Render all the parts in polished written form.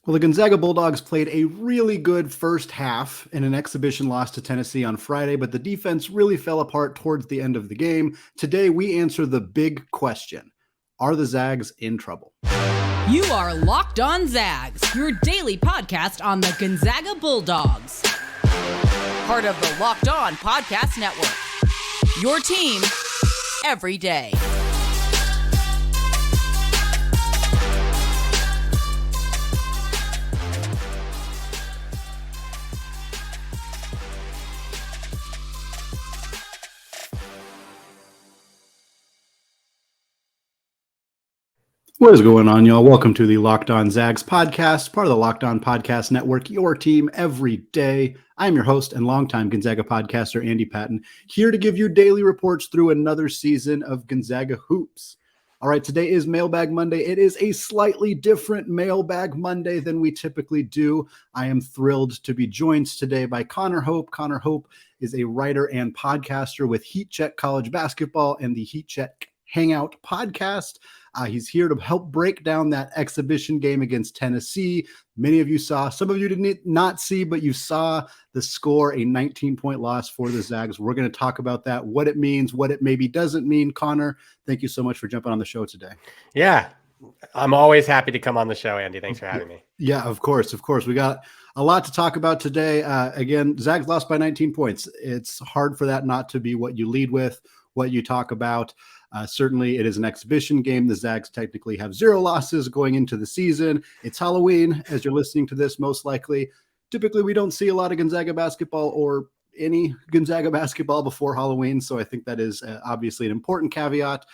Well, the Gonzaga Bulldogs played a really good first half in an exhibition loss to Tennessee on Friday, but the defense really fell apart towards the end of the game. Today, we answer the big question: are the Zags in trouble? You are Locked On Zags, your daily podcast on the Gonzaga Bulldogs. Part of the Locked On Podcast Network. Your team every day. What is going on, y'all? Welcome to the Locked On Zags podcast, part of the Locked On Podcast Network, your team every day. I'm your host and longtime Gonzaga podcaster, Andy Patton, here to give you daily reports through another season of Gonzaga Hoops. All right, today is Mailbag Monday. It is a slightly different Mailbag Monday than we typically do. I am thrilled to be joined today by Connor Hope. Connor Hope is a writer and podcaster with Heat Check College Basketball and the Heat Check Hangout podcast. He's here to help break down that exhibition game against Tennessee. Many of you saw, some of you did not see, but you saw the score, a 19-point loss for the Zags. We're going to talk about that, what it means, what it maybe doesn't mean. Connor, thank you so much for jumping on the show today. Yeah, I'm always happy to come on the show, Andy. Thanks for having me. Yeah, of course. We got a lot to talk about today. Again, Zags lost by 19 points. It's hard for that not to be what you lead with, what you talk about. Certainly, it is an exhibition game. The Zags technically have 0 losses going into the season. It's Halloween, as you're listening to this, most likely. Typically, we don't see a lot of Gonzaga basketball or any Gonzaga basketball before Halloween, so I think that is obviously an important caveat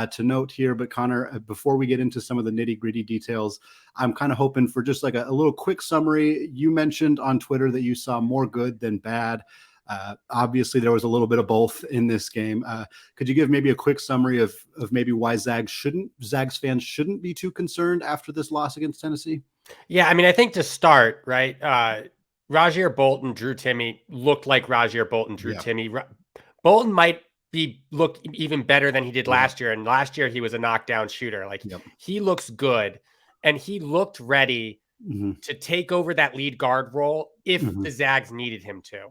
to note here. But Connor, before we get into some of the nitty-gritty details, I'm kind of hoping for just like a little quick summary. You mentioned on Twitter that you saw more good than bad. Obviously, there was a little bit of both in this game. Could you give maybe a quick summary of maybe why Zags fans shouldn't be too concerned after this loss against Tennessee? Yeah, I mean, I think to start, right, Rajier Bolton, Drew Timme looked like Rajier Bolton, Drew Timme. Bolton might look even better than he did last year, and last year he was a knockdown shooter. Like, he looks good, and he looked ready to take over that lead guard role if the Zags needed him to.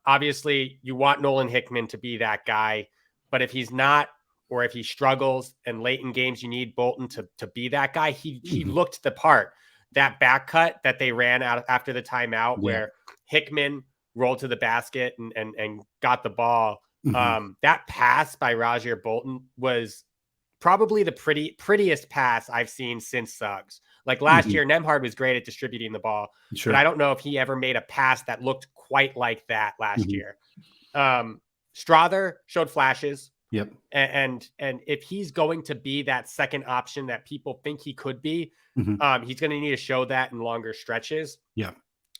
Obviously, you want Nolan Hickman to be that guy, but if he's not, or if he struggles and late in games, you need Bolton to be that guy. He looked the part. That back cut that they ran out after the timeout where Hickman rolled to the basket and got the ball. That pass by Rajier Bolton was probably the prettiest pass I've seen since Zags. Like last year, Nembhard was great at distributing the ball, but I don't know if he ever made a pass that looked quite like that last year. Strother showed flashes. And if he's going to be that second option that people think he could be, he's going to need to show that in longer stretches.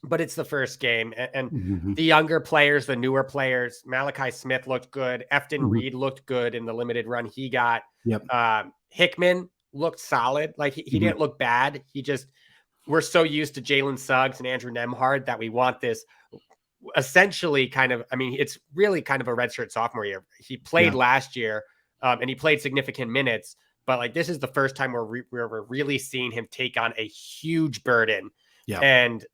But it's the first game, and the younger players, the newer players, Malachi Smith looked good. Efton Reid looked good in the limited run he got. Hickman looked solid. Like he didn't look bad. We're so used to Jalen Suggs and Andrew Nembhard that we want this essentially it's really kind of a redshirt sophomore year. He played last year and he played significant minutes, but like this is the first time we're really seeing him take on a huge burden. And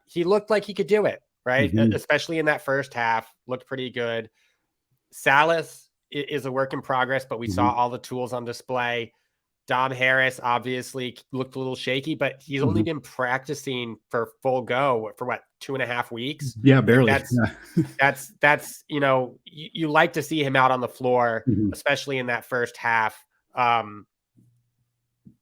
he looked like he could do it, right? Especially in that first half, looked pretty good. Salas is a work in progress, but we saw all the tools on display. Dom Harris obviously looked a little shaky, but he's only been practicing for full go for 2.5 weeks. Yeah, barely. That's you like to see him out on the floor, especially in that first half.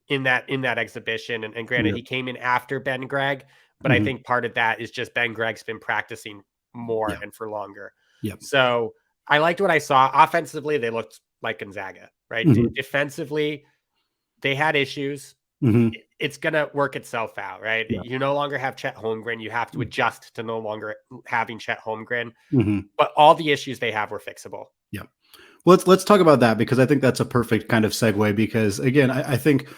In that exhibition, and granted, he came in after Ben Gregg, but I think part of that is just Ben Gregg's been practicing more and for longer. So I liked what I saw. Offensively, they looked like Gonzaga, right? Defensively, they had issues. It's going to work itself out, right? You no longer have Chet Holmgren. You have to adjust to no longer having Chet Holmgren. But all the issues they have were fixable. Well, let's talk about that, because I think that's a perfect kind of segue, because again, I think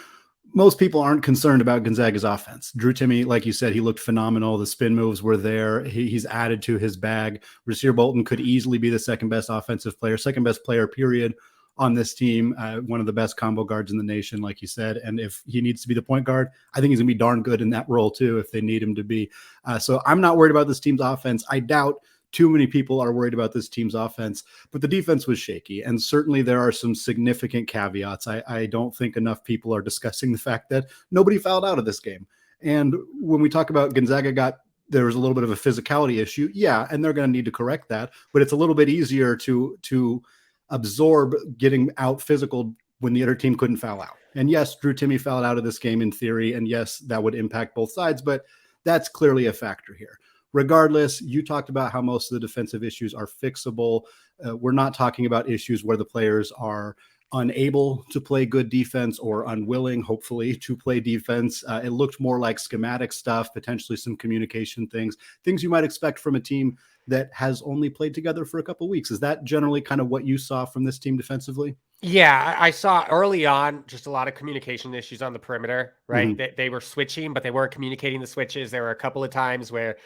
most people aren't concerned about Gonzaga's offense. Drew Timme, like you said, he looked phenomenal. The spin moves were there. He's added to his bag. Rajier Bolton could easily be the second best offensive player, second best player, period, on this team, one of the best combo guards in the nation, like you said. And if he needs to be the point guard, I think he's going to be darn good in that role too, if they need him to be. So I'm not worried about this team's offense. I doubt too many people are worried about this team's offense, but the defense was shaky. And certainly there are some significant caveats. I don't think enough people are discussing the fact that nobody fouled out of this game. And when we talk about Gonzaga there was a little bit of a physicality issue. Yeah. And they're going to need to correct that, but it's a little bit easier to absorb getting out physical when the other team couldn't foul out. And yes, Drew Timme fouled out of this game in theory. And yes, that would impact both sides, but that's clearly a factor here. Regardless, you talked about how most of the defensive issues are fixable. We're not talking about issues where the players are unable to play good defense or unwilling, hopefully, to play defense. It looked more like schematic stuff, potentially some communication things you might expect from a team that has only played together for a couple of weeks. Is that generally kind of what you saw from this team defensively? Yeah, I saw early on just a lot of communication issues on the perimeter, right? Mm-hmm. They were switching, but they weren't communicating the switches. There were a couple of times where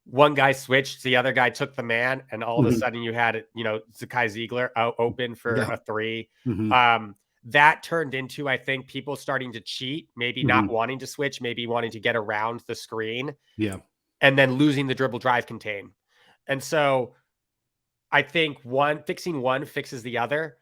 one guy switched, the other guy took the man, and all of a sudden you had, Zakai Ziegler out open for a three. Mm-hmm. That turned into, I think, people starting to cheat, maybe not wanting to switch, maybe wanting to get around the screen. Yeah. And then losing the dribble drive contain. And so I think fixing one fixes the other.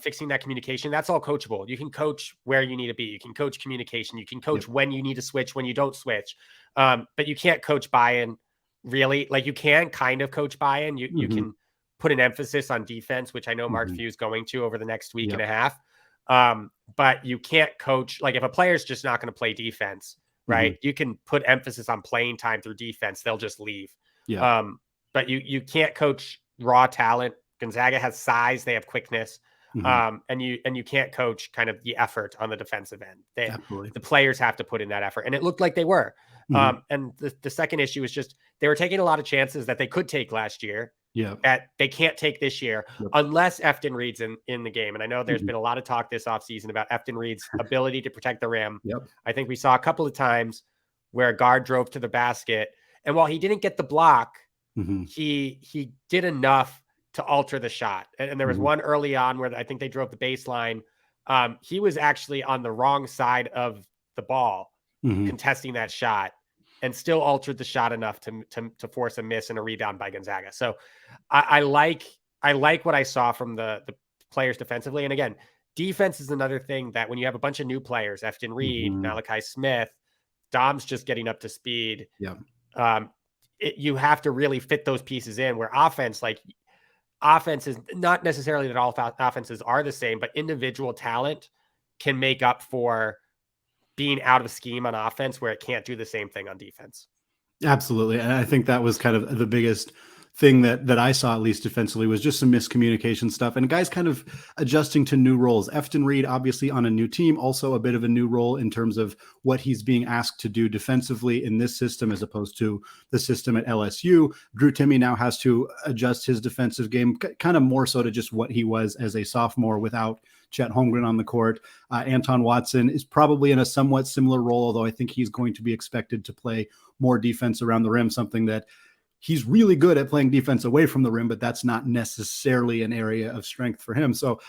Fixing that communication, that's all coachable. You can coach where you need to be. You can coach communication. You can coach when you need to switch, when you don't switch. But you can't coach buy-in. Really, like you can kind of coach buy-in. You can put an emphasis on defense, which I know Mark Few is going to over the next week and a half. But you can't coach, like if a player's just not going to play defense, right? You can put emphasis on playing time through defense. They'll just leave. But you can't coach raw talent. Gonzaga has size. They have quickness. And you can't coach kind of the effort on the defensive end. The players have to put in that effort. And it looked like they were. And the second issue is just they were taking a lot of chances that they could take last year. That they can't take this year unless Efton Reid's in the game. And I know there's been a lot of talk this offseason about Efton Reid's ability to protect the rim. I think we saw a couple of times where a guard drove to the basket. And while he didn't get the block, he did enough to alter the shot. And there was one early on where I think they drove the baseline. He was actually on the wrong side of the ball contesting that shot and still altered the shot enough to force a miss and a rebound by Gonzaga. So I like what I saw from the players defensively. And again, defense is another thing that when you have a bunch of new players, Efton Reid, Malachi Smith, Dom's just getting up to speed. You have to really fit those pieces in where offense is not necessarily that all offenses are the same, but individual talent can make up for being out of scheme on offense where it can't do the same thing on defense. Absolutely. And I think that was kind of the biggest thing that I saw, at least defensively, was just some miscommunication stuff and guys kind of adjusting to new roles. Efton Reid, obviously on a new team, also a bit of a new role in terms of what he's being asked to do defensively in this system, as opposed to the system at LSU. Drew Timme now has to adjust his defensive game kind of more so to just what he was as a sophomore without Chet Holmgren on the court. Anton Watson is probably in a somewhat similar role, although I think he's going to be expected to play more defense around the rim, something that he's really good at playing defense away from the rim, but that's not necessarily an area of strength for him. So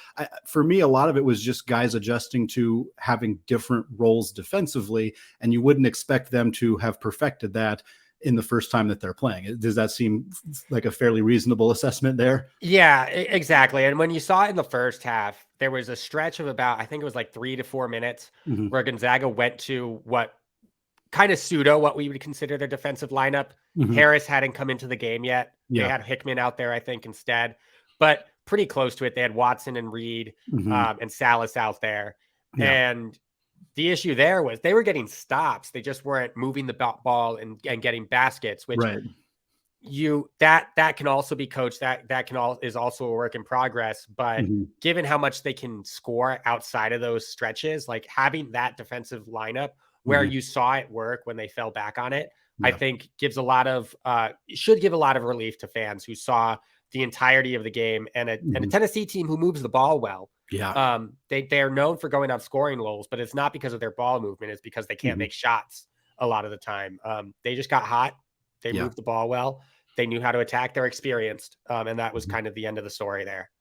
for me, a lot of it was just guys adjusting to having different roles defensively, and you wouldn't expect them to have perfected that in the first time that they're playing. Does that seem like a fairly reasonable assessment there? Yeah, exactly. And when you saw it in the first half, there was a stretch of about, I think it was like 3 to 4 minutes where Gonzaga went to what kind of pseudo what we would consider their defensive lineup. Harris hadn't come into the game yet. They had Hickman out there, I think, instead, but pretty close to it. They had Watson and Reid and Salas out there. And the issue there was they were getting stops. They just weren't moving the ball and getting baskets, which that can also be coached. That is also a work in progress. But given how much they can score outside of those stretches, like having that defensive lineup where you saw it work when they fell back on it, I think should give a lot of relief to fans who saw the entirety of the game and a Tennessee team who moves the ball well. They are known for going on scoring lulls, but it's not because of their ball movement. It's because they can't make shots a lot of the time. They just got hot. They moved the ball well. They knew how to attack. They're experienced. And that was kind of the end of the story there.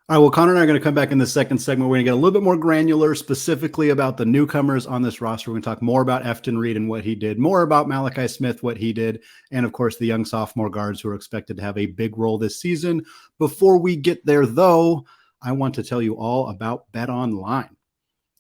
All right, well, Connor and I are going to come back in the second segment. We're going to get a little bit more granular, specifically about the newcomers on this roster. We're going to talk more about Efton Reid and what he did, more about Malachi Smith, what he did, and, of course, the young sophomore guards who are expected to have a big role this season. Before we get there, though, I want to tell you all about BetOnline.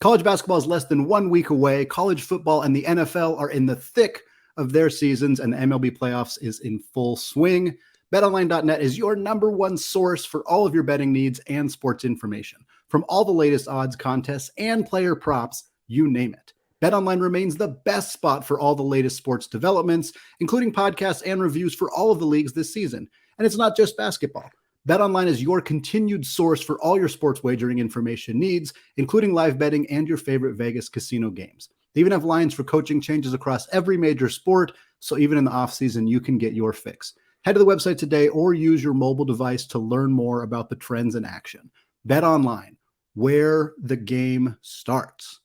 College basketball is less than 1 week away. College football and the NFL are in the thick of their seasons, and the MLB playoffs is in full swing. BetOnline.net is your number one source for all of your betting needs and sports information. From all the latest odds, contests, and player props, you name it. BetOnline remains the best spot for all the latest sports developments, including podcasts and reviews for all of the leagues this season. And it's not just basketball. BetOnline is your continued source for all your sports wagering information needs, including live betting and your favorite Vegas casino games. They even have lines for coaching changes across every major sport, so even in the offseason, you can get your fix. Head to the website today or use your mobile device to learn more about the trends in action. BetOnline, where the game starts.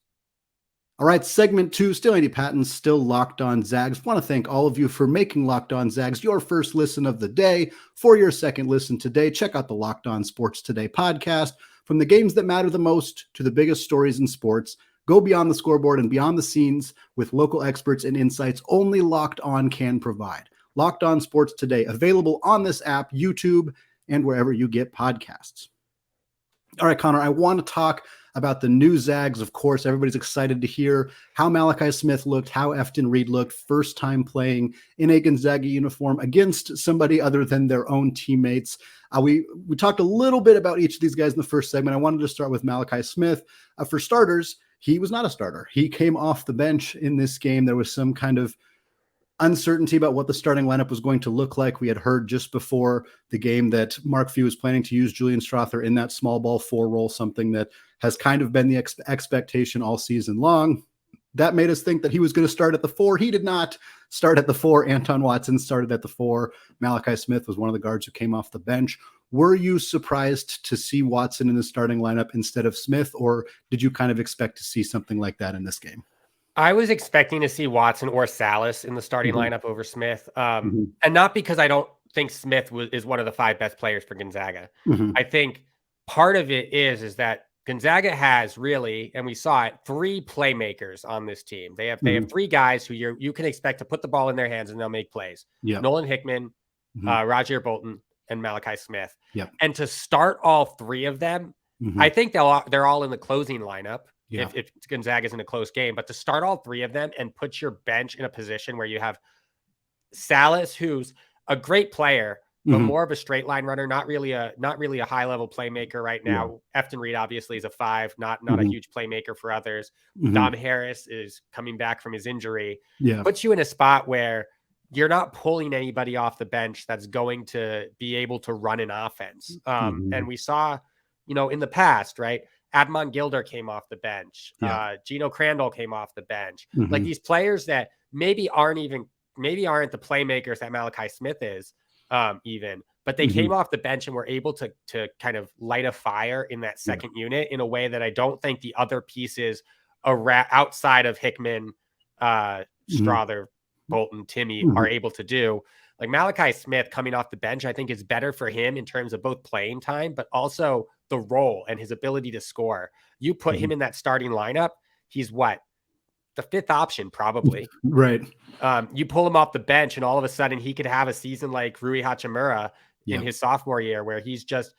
All right, segment 2, still Andy Patton, still Locked On Zags. Want to thank all of you for making Locked On Zags your first listen of the day. For your second listen today, check out the Locked On Sports Today podcast. From the games that matter the most to the biggest stories in sports, go beyond the scoreboard and beyond the scenes with local experts and insights only Locked On can provide. Locked On Sports Today, available on this app, YouTube, and wherever you get podcasts. All right, Connor, I want to talk about the new Zags. Of course, everybody's excited to hear how Malachi Smith looked, how Efton Reid looked, first time playing in a Gonzaga uniform against somebody other than their own teammates. We talked a little bit about each of these guys in the first segment. I wanted to start with Malachi Smith. For starters, he was not a starter. He came off the bench in this game. There was some kind of uncertainty about what the starting lineup was going to look like. We had heard just before the game that Mark Few was planning to use Julian Strother in that small ball 4 role, something that has kind of been the expectation all season long. That made us think that he was going to start at the 4. He did not start at the 4. Anton Watson started at the 4. Malachi Smith was one of the guards who came off the bench. Were you surprised to see Watson in the starting lineup instead of Smith, or did you kind of expect to see something like that in this game? I was expecting to see Watson or Salas in the starting lineup over Smith. And not because I don't think Smith is one of the 5 best players for Gonzaga. I think part of it is that Gonzaga has really, and we saw it, 3 playmakers on this team. They have 3 guys who you can expect to put the ball in their hands and they'll make plays. Yep. Nolan Hickman, Roger Bolton, and Malachi Smith. Yep. And to start all 3 of them, I think they're all in the closing lineup. Yeah. If Gonzaga is in a close game, but to start all 3 of them and put your bench in a position where you have Salas, who's a great player, but more of a straight line runner, not really a high level playmaker right now. Yeah. Efton Reid obviously is a 5, not a huge playmaker for others. Dom Harris is coming back from his injury. Yeah. Puts you in a spot where you're not pulling anybody off the bench that's going to be able to run an offense. And we saw, in the past, right? Admon Gilder came off the bench. Yeah. Gino Crandall came off the bench. Like these players that maybe aren't the playmakers that Malachi Smith is, but they came off the bench and were able to kind of light a fire in that second unit in a way that I don't think the other pieces outside of Hickman, Strother, Bolton, Timmy are able to do. Like Malachi Smith coming off the bench, I think is better for him in terms of both playing time, but also the role and his ability to score. You put him in that starting lineup, he's what? The 5th option, probably. Right. You pull him off the bench and all of a sudden he could have a season like Rui Hachimura in his sophomore year where he's just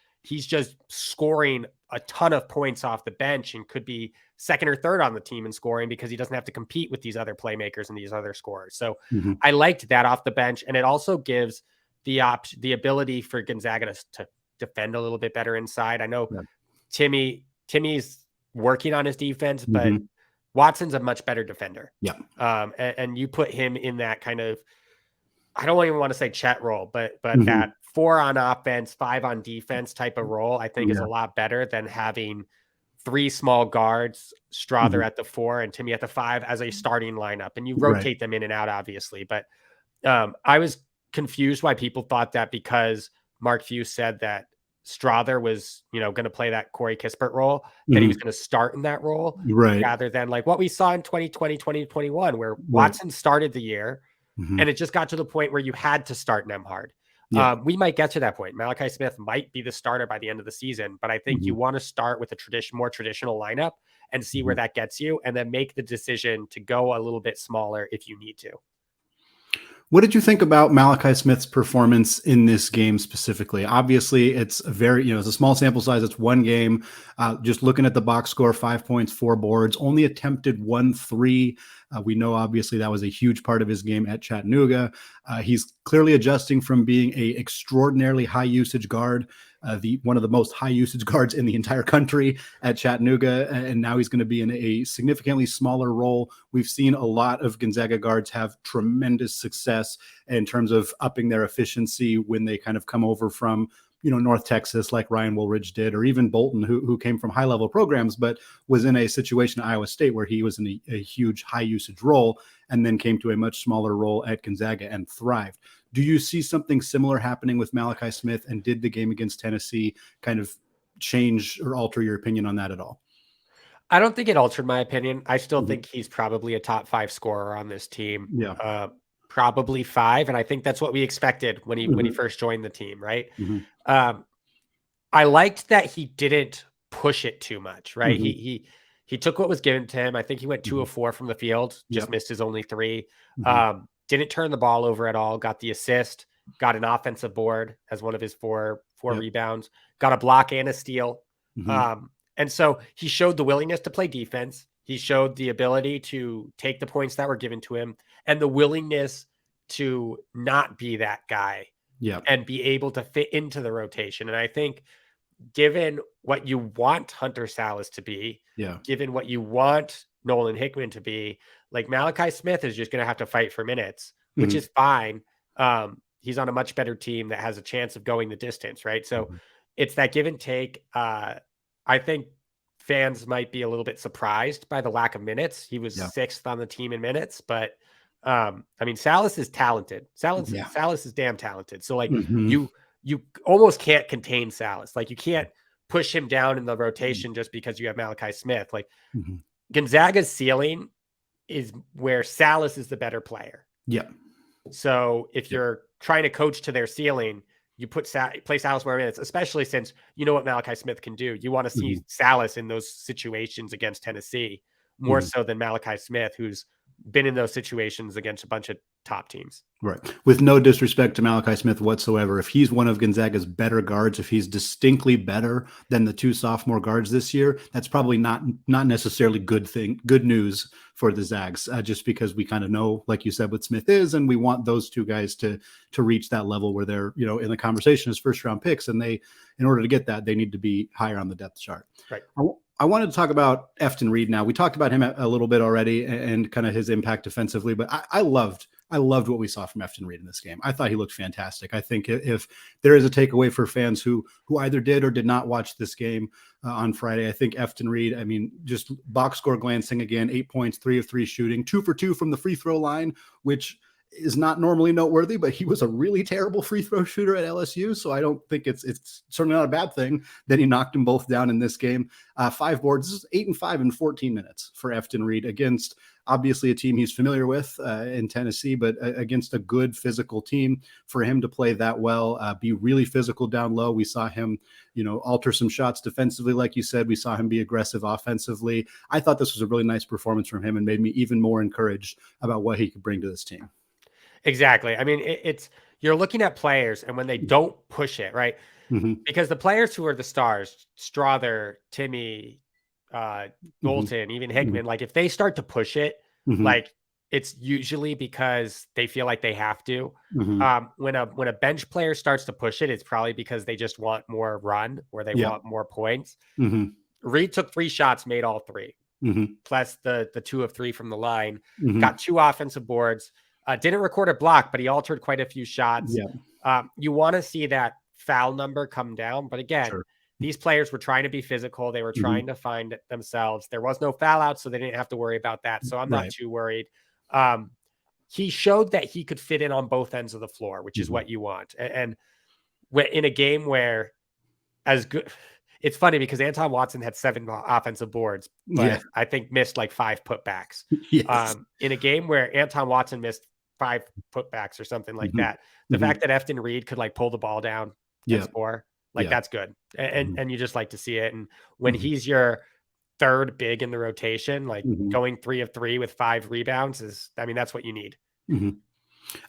scoring a ton of points off the bench and could be 2nd or 3rd on the team in scoring because he doesn't have to compete with these other playmakers and these other scorers. So I liked that off the bench. And it also gives the ability for Gonzaga to defend a little bit better inside. I know Timmy's working on his defense, but Watson's a much better defender. Yeah. And you put him in that kind of, I don't even want to say Chet role, but that 4 on offense, 5 on defense type of role, I think is a lot better than having 3 small guards, Strother at the 4 and Timmy at the 5 as a starting lineup. And you rotate them in and out, obviously. But I was confused why people thought that because Mark Few said that Strother was, going to play that Corey Kispert role, that he was going to start in that role, rather than like what we saw in 2020, 2021, where Watson started the year and it just got to the point where you had to start Nembhard. Yeah. We might get to that point. Malachi Smith might be the starter by the end of the season, but I think you want to start with a more traditional lineup and see where that gets you, and then make the decision to go a little bit smaller if you need to. What did you think about Malachi Smith's performance in this game specifically? Obviously, it's it's a small sample size. It's one game. Just looking at the box score, 5 points, 4 boards, only attempted 1 3. We know, obviously, that was a huge part of his game at Chattanooga. He's clearly adjusting from being a extraordinarily high usage guard, one of the most high usage guards in the entire country at Chattanooga, and now he's going to be in a significantly smaller role. We've seen a lot of Gonzaga guards have tremendous success in terms of upping their efficiency when they kind of come over from North Texas, like Ryan Woolridge did, or even Bolton, who came from high level programs, but was in a situation at Iowa State where he was in a huge high usage role and then came to a much smaller role at Gonzaga and thrived. Do you see something similar happening with Malachi Smith? And did the game against Tennessee kind of change or alter your opinion on that at all? I don't think it altered my opinion. I still think he's probably a top 5 scorer on this team. Yeah. Probably 5. And I think that's what we expected when he first joined the team. Right. I liked that he didn't push it too much. Right. He took what was given to him. I think he went 2 of 4 from the field, just missed his only 3. Didn't turn the ball over at all. Got the assist, got an offensive board as one of his four rebounds, got a block and a steal. And so he showed the willingness to play defense. He showed the ability to take the points that were given to him and the willingness to not be that guy and be able to fit into the rotation. And I think given what you want Hunter Salas to be, given what you want Nolan Hickman to be, like Malachi Smith is just going to have to fight for minutes, which is fine. He's on a much better team that has a chance of going the distance, right? So it's that give and take. I think fans might be a little bit surprised by the lack of minutes. He was 6th on the team in minutes, but I mean, Salas is talented. Salas is damn talented. So like you almost can't contain Salas. Like you can't push him down in the rotation just because you have Malachi Smith. Like Gonzaga's ceiling is where Salas is the better player. Yeah. So if you're trying to coach to their ceiling, you play Salas more minutes, especially since you know what Malachi Smith can do. You want to see Salas in those situations against Tennessee more so than Malachi Smith, who's been in those situations against a bunch of top teams. Right. With no disrespect to Malachi Smith whatsoever, if he's one of Gonzaga's better guards, if he's distinctly better than the 2 sophomore guards this year, that's probably not necessarily good news for the Zags, just because we kind of know, like you said, what Smith is, and we want those 2 guys to reach that level where they're, in the conversation as first round picks. And in order to get that, they need to be higher on the depth chart. Right. I wanted to talk about Efton Reid now. We talked about him a little bit already and kind of his impact defensively, but I loved what we saw from Efton Reid in this game. I thought he looked fantastic. I think if there is a takeaway for fans who either did or did not watch this game on Friday, I think Efton Reid, I mean, just box score glancing again, 8 points, 3 of 3 shooting, 2 for 2 from the free throw line, which is not normally noteworthy, but he was a really terrible free throw shooter at LSU. So I don't think it's certainly not a bad thing that he knocked them both down in this game. 5 boards, this is 8 and 5 in 14 minutes for Efton Reid against obviously a team he's familiar with in Tennessee, but against a good physical team. For him to play that well, be really physical down low. We saw him, alter some shots defensively. Like you said, we saw him be aggressive offensively. I thought this was a really nice performance from him and made me even more encouraged about what he could bring to this team. Exactly. I mean, you're looking at players, and when they don't push it, right? Because the players who are the stars, Strother, Timmy, Bolton, even Hickman, like if they start to push it, like it's usually because they feel like they have to. When a bench player starts to push it, it's probably because they just want more run or they want more points. Reid took 3 shots, made all 3, plus the 2 of 3 from the line, got 2 offensive boards. Didn't record a block, but he altered quite a few shots. You want to see that foul number come down. But again, these players were trying to be physical. They were trying to find themselves. There was no foul out, so they didn't have to worry about that. So I'm not too worried. He showed that he could fit in on both ends of the floor, which is what you want. And in a game where as good, it's funny because Anton Watson had 7 offensive boards, but I think missed like 5 putbacks. In a game where Anton Watson missed 5 putbacks or something like Mm-hmm. that. The Mm-hmm. fact that Efton Reid could like pull the ball down and score, like that's good. And you just like to see it. And when he's your third big in the rotation, like going 3 of 3 with 5 rebounds that's what you need.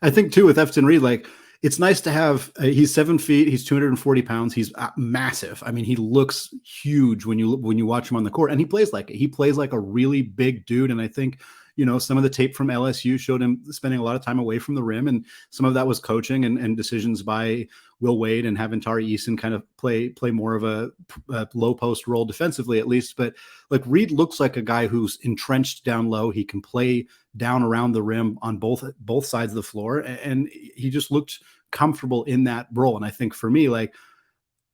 I think too with Efton Reid, like it's nice to have. He's 7 feet. He's 240 pounds. He's massive. I mean, he looks huge when you watch him on the court, and he plays like it. He plays like a really big dude. And I think some of the tape from LSU showed him spending a lot of time away from the rim, and some of that was coaching and decisions by Will Wade and having Tari Eason kind of play more of a low post role defensively at least. But like Reid looks like a guy who's entrenched down low. He can play down around the rim on both sides of the floor, and he just looked comfortable in that role. And I think for me, like,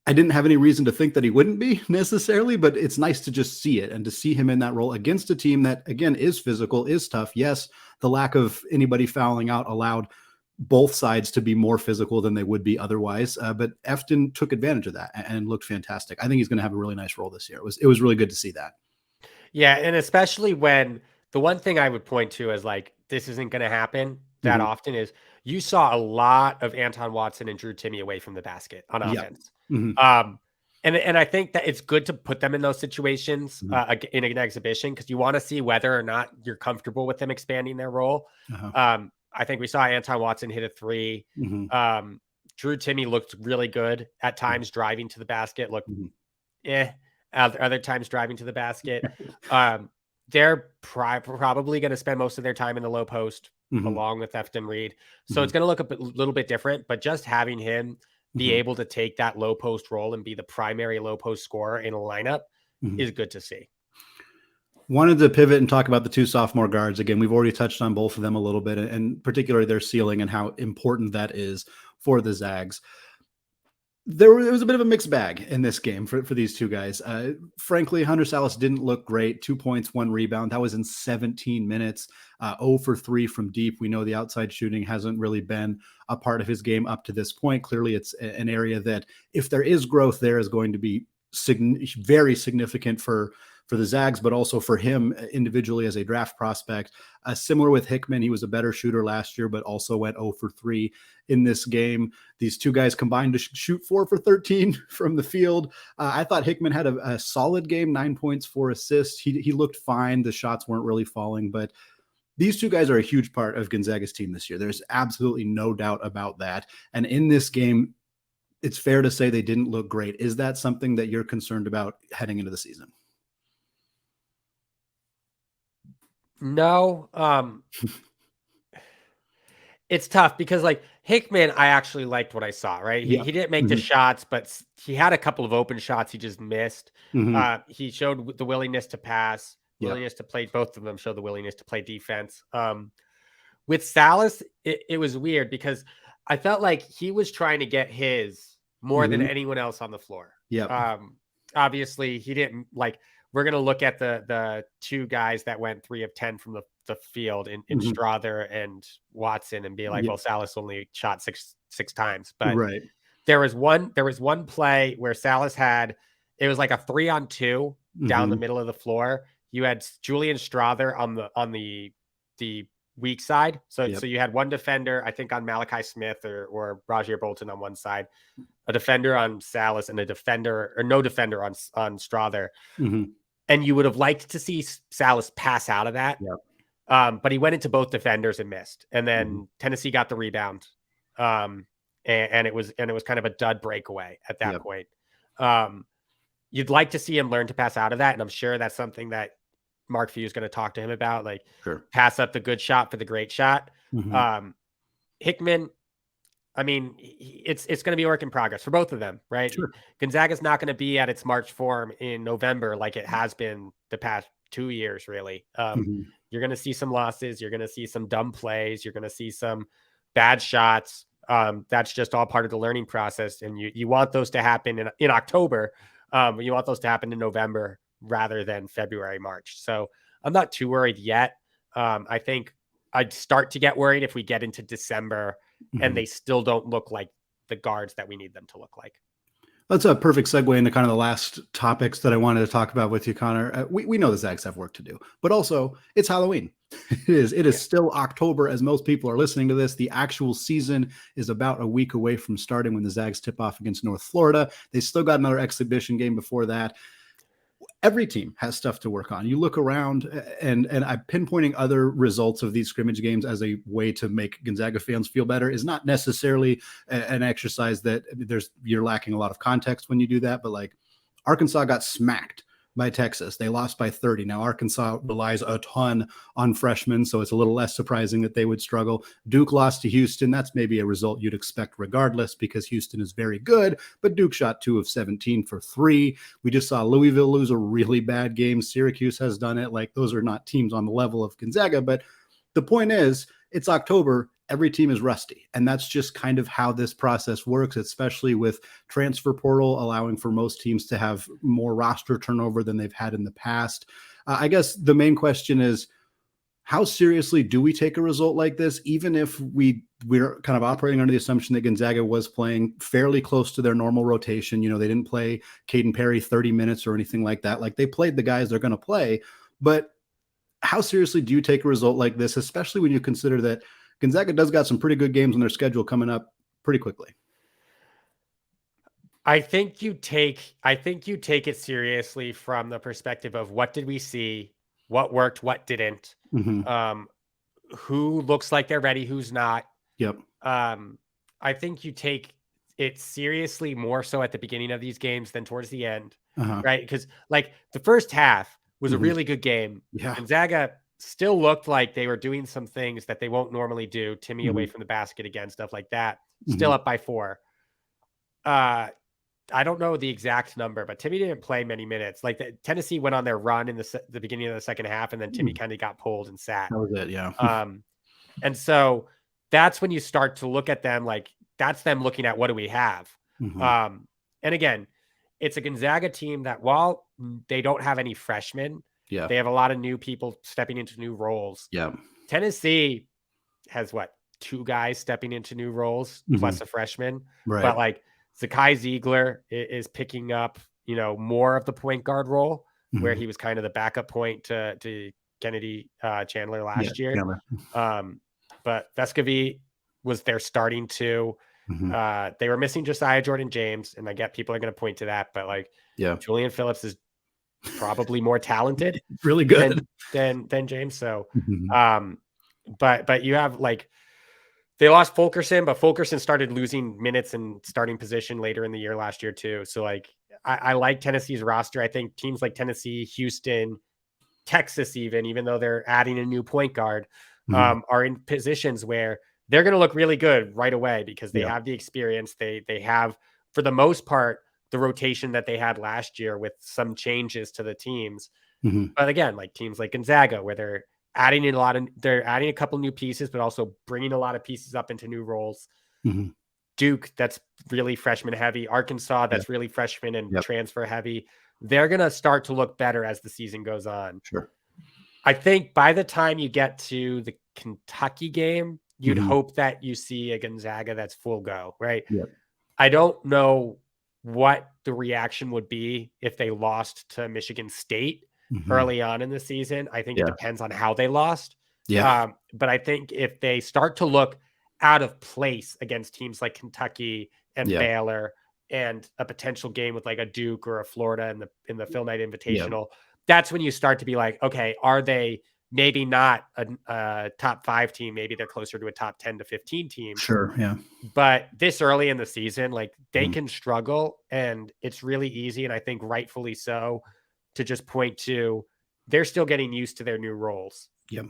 I didn't have any reason to think that he wouldn't be necessarily, but it's nice to just see it and to see him in that role against a team that, again, is physical, is tough. Yes, the lack of anybody fouling out allowed both sides to be more physical than they would be otherwise. But Efton took advantage of that and looked fantastic. I think he's going to have a really nice role this year. It was really good to see that. Yeah, and especially when the one thing I would point to as like this isn't going to happen that often is you saw a lot of Anton Watson and Drew Timme away from the basket on offense. And I think that it's good to put them in those situations in an exhibition because you want to see whether or not you're comfortable with them expanding their role. I think we saw Anton Watson hit a 3. Drew Timme looked really good at times driving to the basket. Other times driving to the basket. They're probably going to spend most of their time in the low post along with Efton Reid. So it's going to look a little bit different, but just having him be able to take that low post role and be the primary low post scorer in a lineup is good to see. Wanted to pivot and talk about the 2 sophomore guards. Again, we've already touched on both of them a little bit, and particularly their ceiling and how important that is for the Zags. There was a bit of a mixed bag in this game for these 2 guys. Frankly, Hunter Sallis didn't look great. 2 points, 1 rebound. That was in 17 minutes. 0 for 3 from deep. We know the outside shooting hasn't really been a part of his game up to this point. Clearly, it's an area that if there is growth there is going to be very significant for the Zags, but also for him individually as a draft prospect. Similar with Hickman, he was a better shooter last year, but also went 0 for 3 in this game. These 2 guys combined to shoot 4 for 13 from the field. I thought Hickman had a solid game, 9 points, 4 assists. He looked fine. The shots weren't really falling, but these 2 guys are a huge part of Gonzaga's team this year. There's absolutely no doubt about that. And in this game, it's fair to say they didn't look great. Is that something that you're concerned about heading into the season? No, it's tough because like Hickman, I actually liked what I saw, right? He didn't make the shots, but he had a couple of open shots he just missed. He showed the willingness to pass, willingness to play. Both of them showed the willingness to play defense. With Sallis, it was weird because I felt like he was trying to get his more than anyone else on the floor. Obviously he didn't like. We're going to look at the 2 guys that went 3 of 10 from the field in Strother and Watson and be like, well, Sallis only shot six times, but there was one play where Sallis it was like a 3-on-2 down the middle of the floor. You had Julian Strother on the weak side. So you had one defender, I think on Malachi Smith or Rajier Bolton on one side, a defender on Sallis and no defender on Strother. And you would have liked to see Sallis pass out of that. But he went into both defenders and missed. And then Tennessee got the rebound. And it was kind of a dud breakaway at that point. You'd like to see him learn to pass out of that. And I'm sure that's something that Mark Few is going to talk to him about, like pass up the good shot for the great shot. Hickman, I mean, it's going to be a work in progress for both of them, right? Gonzaga's not going to be at its March form in November like it has been the past 2 years, really. You're going to see some losses. You're going to see some dumb plays. You're going to see some bad shots. That's just all part of the learning process. And you want those to happen in October. You want those to happen in November rather than February, March. So I'm not too worried yet. I think I'd start to get worried if we get into December and they still don't look like the guards that we need them to look like. That's a perfect segue into kind of the last topics that I wanted to talk about with you, Connor. We know the Zags have work to do, but also it's Halloween. It is still October as most people are listening to this. The actual season is about a week away from starting when the Zags tip off against North Florida. They still got another exhibition game before that. Every team has stuff to work on. You look around, and I'm pinpointing other results of these scrimmage games as a way to make Gonzaga fans feel better is not necessarily an exercise that you're lacking a lot of context when you do that. But like Arkansas got smacked by Texas. They lost by 30. Now Arkansas relies a ton on freshmen, so it's a little less surprising that they would struggle. Duke lost to Houston. That's maybe a result you'd expect regardless because Houston is very good, but Duke shot 2 of 17 for 3. We just saw Louisville lose a really bad game. Syracuse has done it. Like those are not teams on the level of Gonzaga, but the point is it's October. Every team is rusty. And that's just kind of how this process works, especially with transfer portal allowing for most teams to have more roster turnover than they've had in the past. I guess the main question is, how seriously do we take a result like this, even if we're kind of operating under the assumption that Gonzaga was playing fairly close to their normal rotation? You know, they didn't play Caden Perry 30 minutes or anything like that. Like they played the guys they're going to play. But how seriously do you take a result like this, especially when you consider that Gonzaga does got some pretty good games on their schedule coming up pretty quickly? I think you take it seriously from the perspective of what did we see, what worked, what didn't, who looks like they're ready, who's not. Yep. I think you take it seriously more so at the beginning of these games than towards the end, right? Because like the first half was a really good game. Yeah. Gonzaga still looked like they were doing some things that they won't normally do. Timmy away from the basket again, stuff like that. Still up by 4. I don't know the exact number, but Timmy didn't play many minutes. Like Tennessee went on their run in the beginning of the second half, and then Timmy kind of got pulled and sat. That was it, yeah. And so that's when you start to look at them like that's them looking at what do we have. And again, it's a Gonzaga team that while they don't have any freshmen, they have a lot of new people stepping into new roles. Yeah. Tennessee has 2 guys stepping into new roles plus a freshman. Right. But like Zakai Ziegler is picking up, more of the point guard role where he was kind of the backup point to Kennedy Chandler last year. But Vescovi was their starting 2. They were missing Josiah Jordan-James, and I get people are going to point to that, but Julian Phillips is probably more talented, really good than James. So, but you have they lost Fulkerson, but Fulkerson started losing minutes and starting position later in the year last year too. So I like Tennessee's roster. I think teams like Tennessee, Houston, Texas, even though they're adding a new point guard, are in positions where they're going to look really good right away because they have the experience. They have, for the most part, the rotation that they had last year with some changes to the teams. But again, like teams like Gonzaga, where they're adding a couple new pieces, but also bringing a lot of pieces up into new roles. Duke, that's really freshman heavy. Arkansas, that's really freshman and transfer heavy. They're going to start to look better as the season goes on. Sure. I think by the time you get to the Kentucky game, you'd hope that you see a Gonzaga that's full go, right? I don't know what the reaction would be if they lost to Michigan State early on in the season. I think it depends on how they lost. But I think if they start to look out of place against teams like Kentucky and Baylor and a potential game with like a Duke or a Florida in the Phil Knight Invitational, that's when you start to be like, okay, are they maybe not a top 5 team? Maybe they're closer to a top 10 to 15 team. Sure. Yeah. But this early in the season, they can struggle, and it's really easy. And I think rightfully so to just point to, they're still getting used to their new roles. Yep.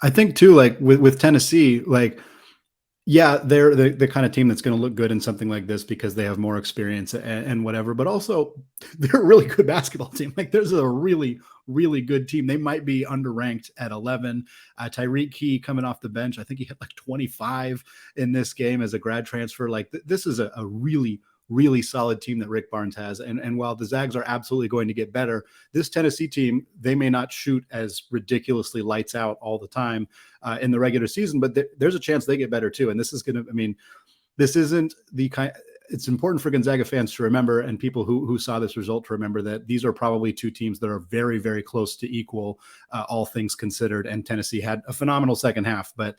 I think too, with Tennessee, they're the kind of team that's going to look good in something like this because they have more experience and whatever, but also they're a really good basketball team. There's a really, really good team. They might be underranked at 11. Tyreek Key coming off the bench, I think he had 25 in this game as a grad transfer. This is a really, really solid team that Rick Barnes has. And while the Zags are absolutely going to get better, this Tennessee team, they may not shoot as ridiculously lights out all the time in the regular season, but there's a chance they get better too. And this is going to, this isn't the kind, it's important for Gonzaga fans to remember, and people who saw this result to remember, that these are probably two teams that are very, very close to equal, all things considered. And Tennessee had a phenomenal second half, but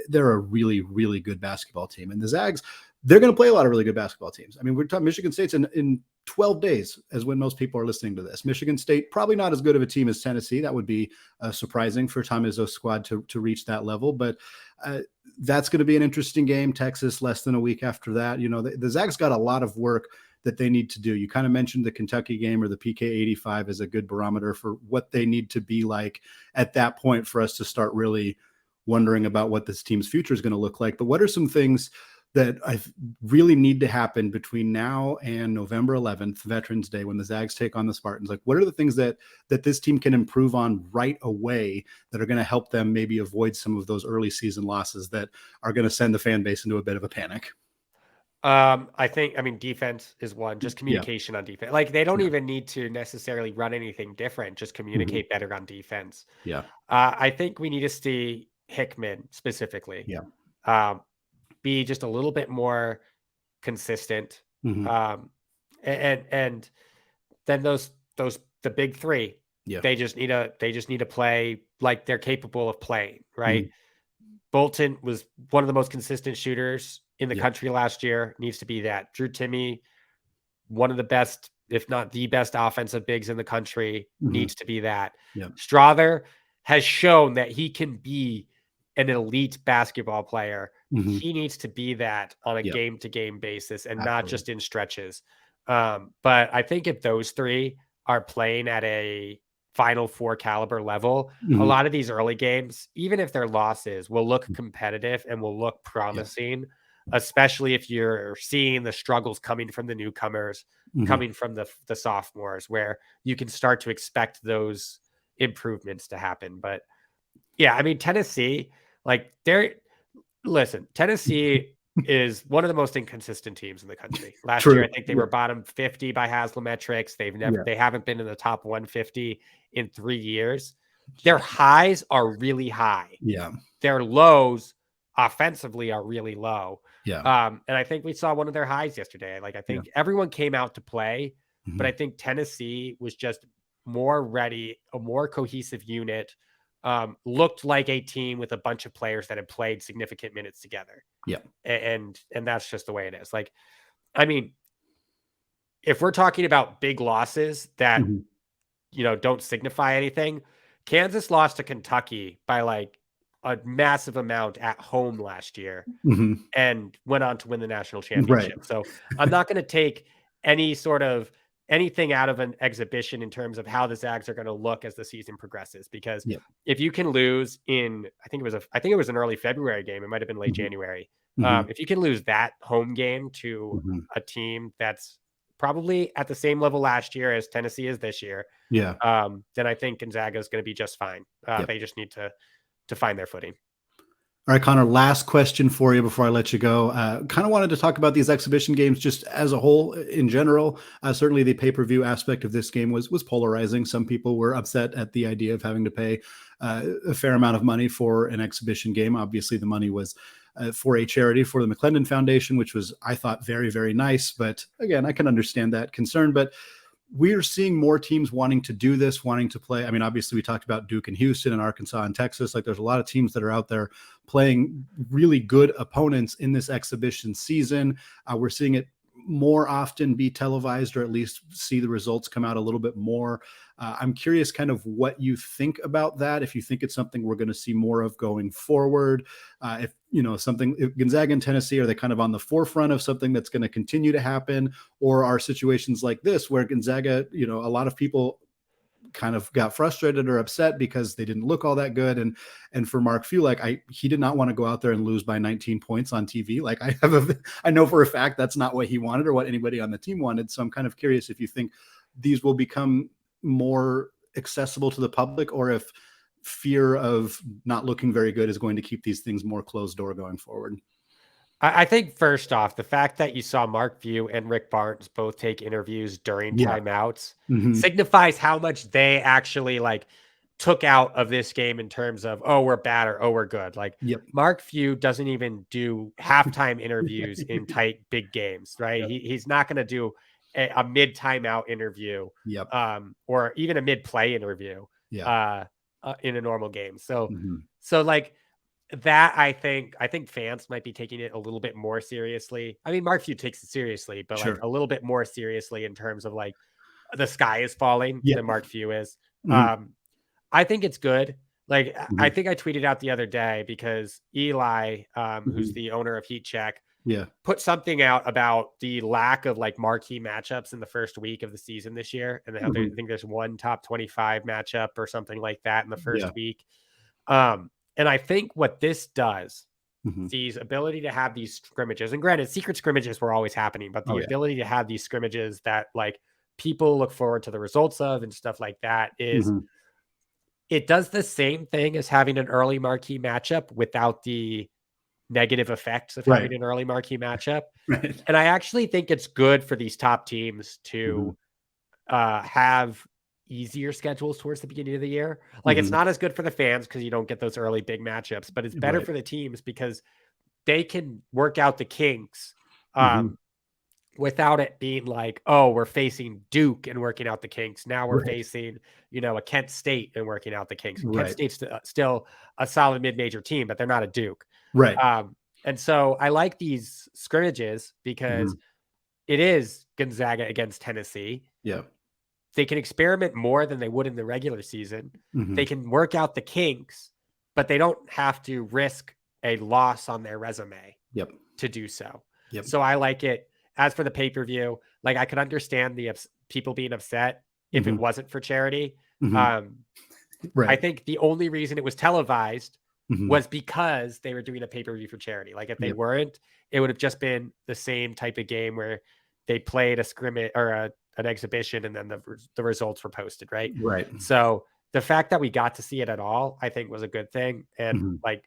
they're a really, really good basketball team. And the Zags, they're going to play a lot of really good basketball teams. I mean, we're talking Michigan State's in 12 days, as when most people are listening to this. Michigan State, probably not as good of a team as Tennessee. That would be surprising for Tom Izzo's squad to reach that level. But that's going to be an interesting game. Texas, less than a week after that. You know, the Zags got a lot of work that they need to do. You kind of mentioned the Kentucky game, or the PK 85 as a good barometer for what they need to be like at that point for us to start really wondering about what this team's future is going to look like. But what are some things that I really need to happen between now and November 11th, Veterans Day, when the Zags take on the Spartans? Like, what are the things that this team can improve on right away that are going to help them maybe avoid some of those early season losses that are going to send the fan base into a bit of a panic? I mean, defense is one, just communication on defense. Like, they don't even need to necessarily run anything different, just communicate better on defense. Yeah. I think we need to see Hickman specifically. Yeah. Be just a little bit more consistent. And then the big three, they just need to play like they're capable of playing, right? Bolton was one of the most consistent shooters in the country last year, needs to be that. Drew Timme, one of the best, if not the best offensive bigs in the country, needs to be that. Strother has shown that he can be an elite basketball player. He needs to be that on a game-to-game basis and not just in stretches. But I think if those three are playing at a Final Four caliber level, a lot of these early games, even if they're losses, will look competitive and will look promising, especially if you're seeing the struggles coming from the newcomers, coming from the sophomores, where you can start to expect those improvements to happen. But yeah, I mean, Tennessee, like, Tennessee is one of the most inconsistent teams in the country. Last year, I think they were bottom 50 by Haslametrics. They haven't been in the top 150 in 3 years. Their highs are really high. Their lows offensively are really low. And I think we saw one of their highs yesterday. Like, I think everyone came out to play, but I think Tennessee was just more ready, a more cohesive unit. Looked like a team with a bunch of players that had played significant minutes together. And that's just the way it is. Like, I mean, if we're talking about big losses that, don't signify anything, Kansas lost to Kentucky by like a massive amount at home last year and went on to win the national championship. So I'm not going to take anything out of an exhibition in terms of how the Zags are going to look as the season progresses, because if you can lose I think it was an early February game. It might've been late January. If you can lose that home game to a team that's probably at the same level last year as Tennessee is this year, then I think Gonzaga is going to be just fine. They just need to find their footing. All right, Connor, last question for you before I let you go. Kind of wanted to talk about these exhibition games just as a whole in general. Certainly the pay-per-view aspect of this game was polarizing. Some people were upset at the idea of having to pay a fair amount of money for an exhibition game. Obviously, the money was for a charity, for the McClendon Foundation, which was, I thought, very, very nice. But again, I can understand that concern. But we're seeing more teams wanting to do this, wanting to play. I mean, obviously, we talked about Duke and Houston and Arkansas and Texas. Like, there's a lot of teams that are out there playing really good opponents in this exhibition season. We're seeing it more often be televised, or at least see the results come out a little bit more. I'm curious kind of what you think about that. If you think it's something we're going to see more of going forward, if Gonzaga and Tennessee, are they kind of on the forefront of something that's going to continue to happen, or are situations like this where Gonzaga, a lot of people kind of got frustrated or upset because they didn't look all that good. And for Mark Few, he did not want to go out there and lose by 19 points on TV. Like, I know for a fact that's not what he wanted or what anybody on the team wanted. So I'm kind of curious if you think these will become more accessible to the public, or if fear of not looking very good is going to keep these things more closed door going forward. I think first off, the fact that you saw Mark Few and Rick Barnes both take interviews during timeouts signifies how much they actually took out of this game in terms of, oh, we're bad or oh, we're good. Like Mark Few doesn't even do halftime interviews in tight big games, right? He's not going to do a mid timeout interview, or even a mid play interview, in a normal game. So, so like that, I think fans might be taking it a little bit more seriously. I mean, Mark Few takes it seriously, but like a little bit more seriously in terms of like the sky is falling than Mark Few is. I think it's good. Like, I think I tweeted out the other day because Eli, who's the owner of Heat Check, put something out about the lack of like marquee matchups in the first week of the season this year. And I think there's one top 25 matchup or something like that in the first week. And I think what this does, these ability to have these scrimmages, and granted, secret scrimmages were always happening, but the ability to have these scrimmages that like people look forward to the results of and stuff like that is it does the same thing as having an early marquee matchup without the negative effects of having an early marquee matchup. And I actually think it's good for these top teams to have easier schedules towards the beginning of the year. Like it's not as good for the fans because you don't get those early big matchups, but it's better for the teams because they can work out the kinks without it being like, oh, we're facing Duke and working out the kinks. Now we're facing, a Kent State and working out the kinks. Kent State's still a solid mid-major team, but they're not a Duke. And so I like these scrimmages because it is Gonzaga against Tennessee. They can experiment more than they would in the regular season. They can work out the kinks, but they don't have to risk a loss on their resume to do so. So I like it. As for the pay-per-view, like I could understand the people being upset if it wasn't for charity. I think the only reason it was televised was because they were doing a pay-per-view for charity. Like if they weren't, it would have just been the same type of game where they played a scrimmage or an exhibition and then the results were posted. Right. So the fact that we got to see it at all, I think was a good thing. And like,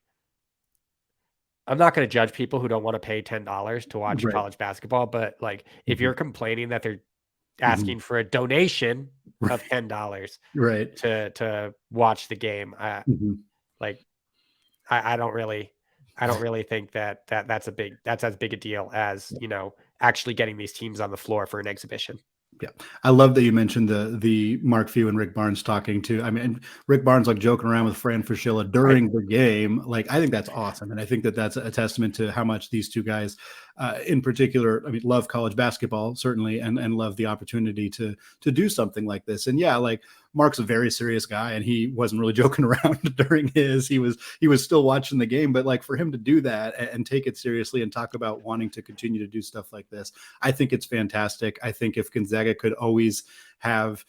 I'm not going to judge people who don't want to pay $10 to watch college basketball, but like if you're complaining that they're asking for a donation of $10 to watch the game, I don't really think that's as big a deal as, actually getting these teams on the floor for an exhibition. Yeah. I love that you mentioned the Mark Few and Rick Barnes talking to, I mean, Rick Barnes, like joking around with Fran Fraschilla during the game. Like, I think that's awesome. And I think that that's a testament to how much these two guys in particular, I mean, love college basketball certainly, and love the opportunity to do something like this. And yeah, like Mark's a very serious guy and he wasn't really joking around during he was still watching the game, but like for him to do that and take it seriously and talk about wanting to continue to do stuff like this, I think it's fantastic. I think if Gonzaga could always have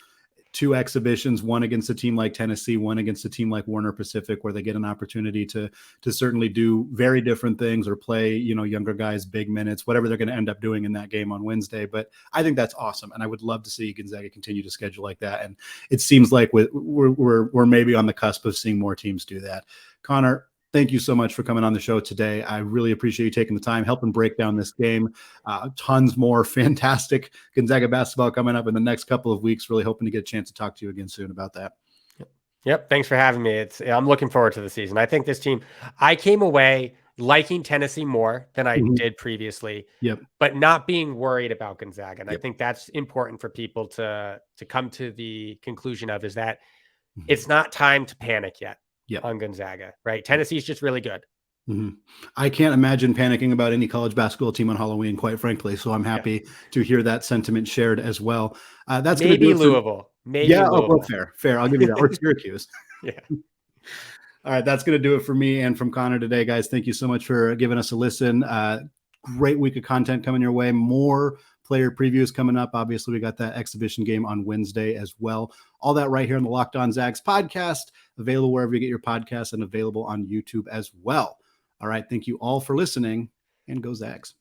two exhibitions, one against a team like Tennessee, one against a team like Warner Pacific, where they get an opportunity to certainly do very different things or play, younger guys, big minutes, whatever they're going to end up doing in that game on Wednesday. But I think that's awesome. And I would love to see Gonzaga continue to schedule like that. And it seems like we're maybe on the cusp of seeing more teams do that. Connor, thank you so much for coming on the show today. I really appreciate you taking the time, helping break down this game. Tons more fantastic Gonzaga basketball coming up in the next couple of weeks. Really hoping to get a chance to talk to you again soon about that. Yep. Thanks for having me. I'm looking forward to the season. I think this team, I came away liking Tennessee more than I did previously, but not being worried about Gonzaga. And I think that's important for people to come to the conclusion of, is that it's not time to panic yet. On Gonzaga, right? Tennessee's just really good. I can't imagine panicking about any college basketball team on Halloween, quite frankly. So I'm happy to hear that sentiment shared as well. That's going to be Louisville. Louisville. Fair. I'll give you that. Or Syracuse. All right. That's going to do it for me and from Connor today, guys. Thank you so much for giving us a listen. Great week of content coming your way. More player previews coming up. Obviously, we got that exhibition game on Wednesday as well. All that right here on the Locked On Zags podcast, available wherever you get your podcasts and available on YouTube as well. All right. Thank you all for listening, and go Zags.